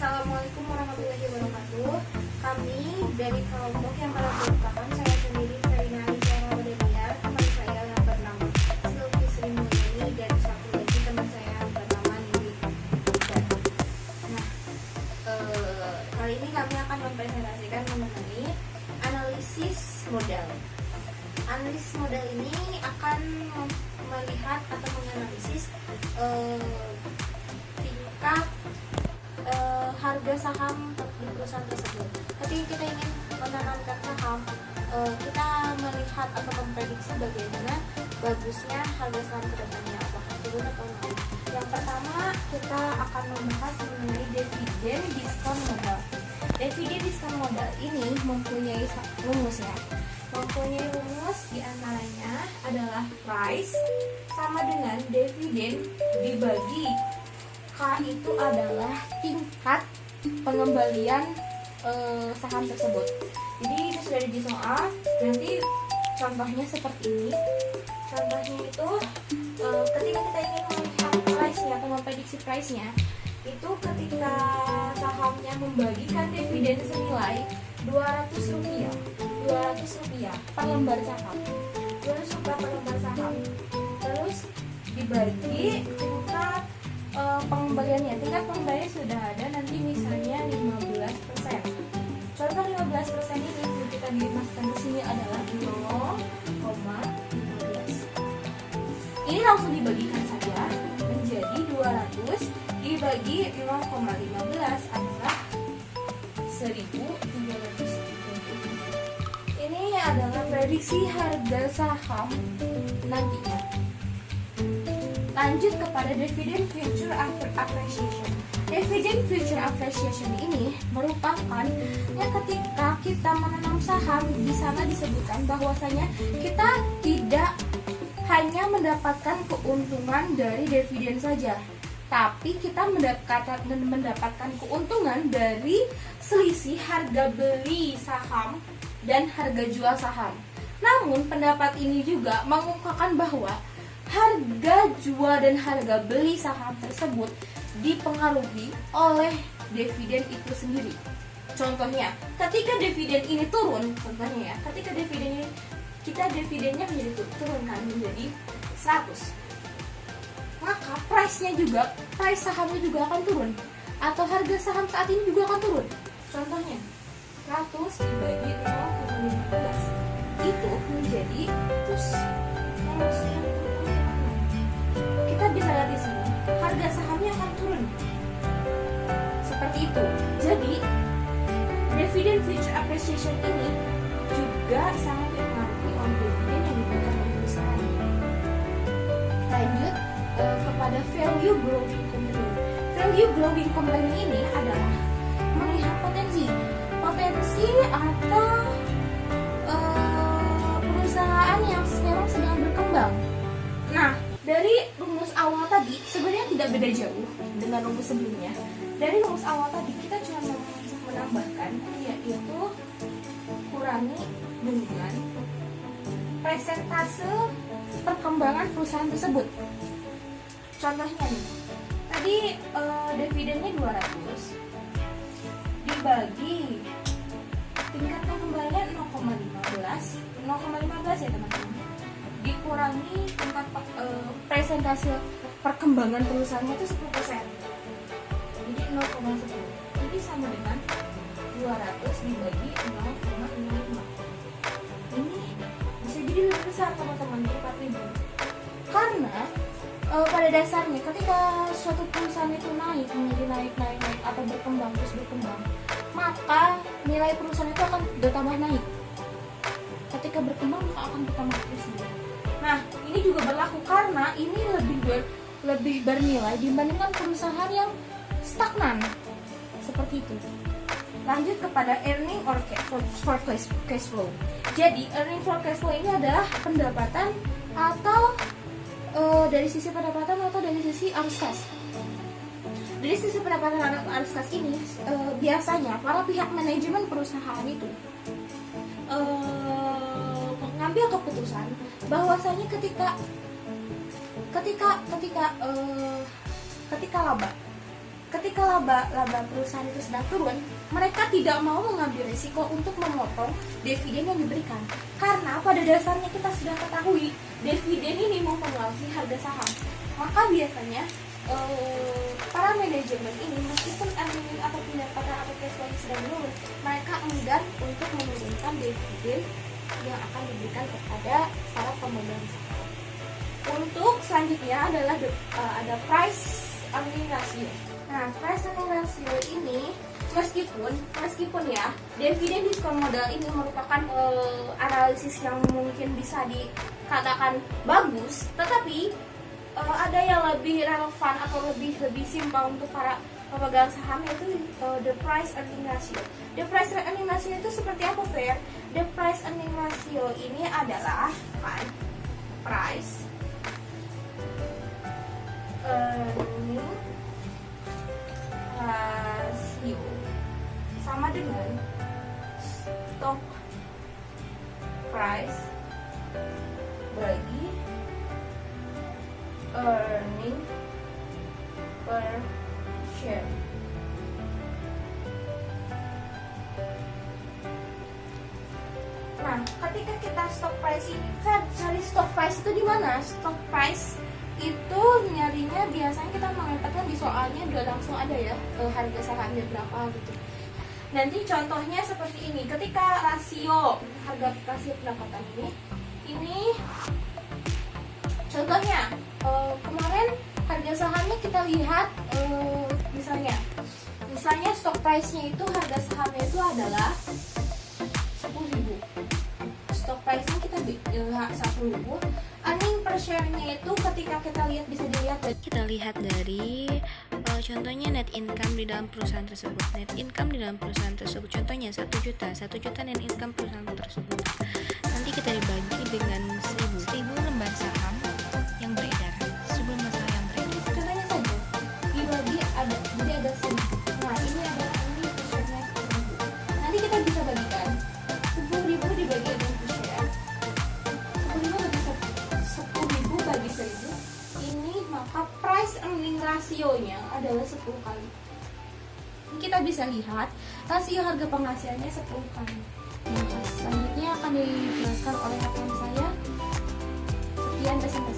Assalamualaikum warahmatullahi wabarakatuh. Kami dari kelompok yang pada merupakan saya sendiri Karina Alicia Ramadhania, teman saya yang bernama Sylvie Sri Mulyani, dan satu lagi teman saya yang bernama Nindi. Nah, kali ini kami akan mempresentasikan mengenai analisis modal. Analisis modal ini akan melihat atau menganalisis tingkat harga saham di perusahaan tersebut. Ketika kita ingin menanamkan saham, kita melihat atau memprediksi bagaimana bagusnya harga saham ke depannya, apakah turun atau naik. Yang pertama, kita akan membahas mengenai dividen diskon modal. Dividen diskon modal ini mempunyai rumus ya. Mempunyai rumus diantaranya adalah price sama dengan dividen dibagi K itu adalah tingkat pengembalian saham tersebut. Jadi itu sudah di soal. Nanti contohnya seperti ini. Contohnya itu ketika kita ingin melihat price-nya atau memprediksi price-nya, itu ketika sahamnya membagikan dividen senilai Rp200 per lembar saham. Rp200 per lembar saham. Terus dibagi tingkat pengembaliannya. Tingkat pengembalian sudah ada, nanti misalnya 15%. Contoh 15% ini yang kita dimasukkan ke sini adalah 0,15. Ini langsung dibagikan saja menjadi 200 dibagi 0,15 adalah 1.330. Ini adalah prediksi harga saham nantinya. Lanjut kepada dividend future appreciation. Dividend future appreciation ini merupakan ketika kita menanam saham, di sana disebutkan bahwasanya kita tidak hanya mendapatkan keuntungan dari dividen saja, tapi kita mendapatkan keuntungan dari selisih harga beli saham dan harga jual saham. Namun pendapat ini juga mengungkapkan bahwa harga jual dan harga beli saham tersebut dipengaruhi oleh dividen itu sendiri. Contohnya, ketika dividen ini turun, contohnya ya, ketika dividen ini dividennya menjadi turunkan menjadi 100, maka price sahamnya juga akan turun, atau harga saham saat ini juga akan turun. Contohnya, 100 dibagi 0,15 itu menjadi 100. Kita bisa lihat di sini, harga sahamnya akan turun. Seperti itu. Jadi, dividend future appreciation ini juga sangat dipengaruhi oleh dividen yang diberikan oleh perusahaan. Lanjut kepada value growing company. Value growing company ini adalah melihat potensi atau perusahaan yang memang sedang berkembang. Nah, dari rumus awal tadi sebenarnya tidak beda jauh dengan rumus sebelumnya. Dari rumus awal tadi kita cuma menambahkan, yaitu kurangi dengan persentase perkembangan perusahaan tersebut. Contohnya nih, tadi dividennya 200 dibagi tingkat pengembalian 0,15 ya teman-teman, dikurangi tingkat presentase perkembangan perusahaannya itu 10%. Jadi 0,10. Ini sama dengan 200 dibagi 0,55. Ini bisa jadi lebih besar teman-teman, 4.000. Karena pada dasarnya ketika suatu perusahaan itu naik atau berkembang, maka nilai perusahaan itu akan bertambah naik. Ketika berkembang maka akan bertambah terus. Nah, ini juga berlaku karena ini lebih bernilai dibandingkan perusahaan yang stagnan. Seperti itu. Lanjut kepada earning or cash flow. Jadi, earning for cash flow ini adalah pendapatan atau dari sisi pendapatan atau dari sisi arus kas. Dari sisi pendapatan arus kas ini biasanya para pihak manajemen perusahaan itu mengambil keputusan bahwasanya ketika laba, ketika laba perusahaan itu sedang turun, mereka tidak mau mengambil risiko untuk memotong dividen yang diberikan. Karena pada dasarnya kita sudah ketahui dividen ini mempengaruhi harga saham. Maka biasanya para manajemen ini meskipun earning atau pendapatan atau cash flow sedang menurun, mereka enggan untuk menurunkan dividen yang akan diberikan kepada para pemegang saham. Untuk selanjutnya adalah ada price earning ratio. Nah, price earning ratio ini meskipun ya dividen diskon modal ini merupakan analisis yang mungkin bisa dikatakan bagus, tetapi ada yang lebih relevan atau lebih simpel untuk para pemegang saham, yaitu the price earning ratio. The price earning ratio itu seperti apa, Fair? The price earning ratio ini adalah price earning rasio sama dengan stock price bagi earning per share. Nah, ketika kita stock price ini, cari stock price itu di mana? Stock price itu nyarinya biasanya kita mengangkatkan di soalnya udah langsung ada ya harga sahamnya berapa gitu. Nanti contohnya seperti ini, ketika rasio pendapatan ini contohnya kemarin harga sahamnya kita lihat misalnya stock price-nya itu harga sahamnya itu adalah 10.000. Stock price-nya kita 10.000. Earning per share-nya itu ketika kita lihat bisa dilihat dari contohnya net income di dalam perusahaan tersebut. Net income di dalam perusahaan tersebut contohnya 1 juta net income perusahaan tersebut. Nanti kita dibagi dengan 1000 lembar saham yang beredar. 1000 lembar saham yang beredar. Contohnya saja dibagi jadi ada 1000. Nah, ini adalah earning per share-nya 1000. Nanti kita bisa bagikan 10.000 dibagi dengan per share. 10.000 bagi 1000. Ini maka price earning rasionya adalah 10 kali. Ini kita bisa lihat rasio harga penghasilannya 10 kali. Selanjutnya akan dijelaskan oleh rekan saya. Sekian presentasi.